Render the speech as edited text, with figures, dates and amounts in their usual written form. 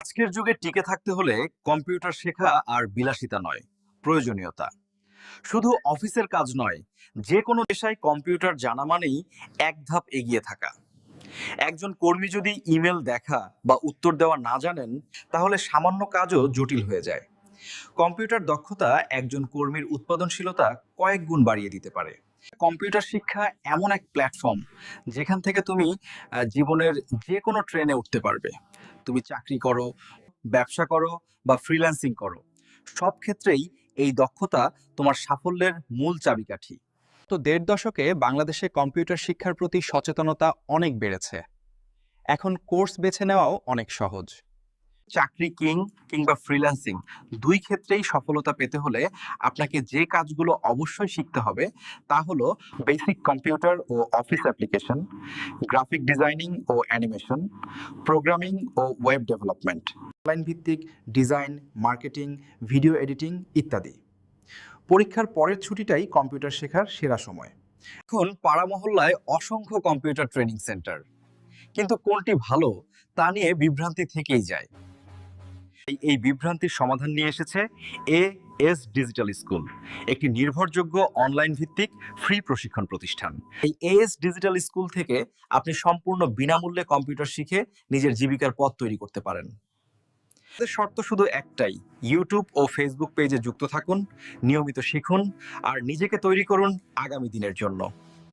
আজকের যুগে টিকে থাকতে হলে কম্পিউটার শেখা আর বিলাসিতা নয়, প্রয়োজনীয়তা। শুধু অফিসের কাজ নয়, যে কোনো পেশায় কম্পিউটার জানা মানেই এক ধাপ এগিয়ে থাকা। একজন কর্মী যদি ইমেল দেখা বা উত্তর দেওয়া না জানেন, তাহলে সামান্য কাজও জটিল হয়ে যায়। কম্পিউটার দক্ষতা একজন কর্মীর উৎপাদনশীলতা কয়েক গুণ বাড়িয়ে দিতে পারে। কম্পিউটার শিক্ষা এমন এক প্ল্যাটফর্ম যেখান থেকে তুমি জীবনের যে কোনো ট্রেনে উঠতে পারবে। তুমি চাকরি করো, ব্যবসা করো বা ফ্রিল্যান্সিং করো, সব ক্ষেত্রেই এই দক্ষতা তোমার সাফল্যের মূল চাবিকাঠি। তো ১.৫ দশকে বাংলাদেশে কম্পিউটার শিক্ষার প্রতি সচেতনতা অনেক বেড়েছে। এখন কোর্স বেছে নেওয়াও অনেক সহজ। চাকরি কিংবা ফ্রিল্যান্সিং, দুই ক্ষেত্রেই সফলতা পেতে হলে আপনাকে যে কাজগুলো অবশ্যই শিখতে হবে তা হলো বেসিক কম্পিউটার ও অফিস অ্যাপ্লিকেশন, গ্রাফিক ডিজাইনিং ও অ্যানিমেশন, প্রোগ্রামিং ও ওয়েব ডেভেলপমেন্ট, অনলাইন ভিত্তিক ডিজাইন, মার্কেটিং, ভিডিও এডিটিং ইত্যাদি। পরীক্ষার পরের ছুটিটাই কম্পিউটার শেখার সেরা সময়। এখন পাড়া মহল্লায় অসংখ্য কম্পিউটার ট্রেনিং সেন্টার, কিন্তু কোনটি ভালো তা নিয়ে বিভ্রান্তি থেকেই যায়। এই বিভ্রান্তির সমাধান নিয়ে এসেছে এএস ডিজিটাল স্কুল, একটি নির্ভরযোগ্য অনলাইন ভিত্তিক ফ্রি প্রশিক্ষণ প্রতিষ্ঠান। এই এএস ডিজিটাল স্কুল থেকে আপনি সম্পূর্ণ বিনামূল্যে কম্পিউটার শিখে নিজের জীবিকার পথ তৈরি করতে পারেন। আমাদের শর্ত শুধু একটাই, ইউটিউব ও ফেসবুক পেজে যুক্ত থাকুন, নিয়মিত শিখুন আর নিজেকে তৈরি করুন আগামী দিনের জন্য।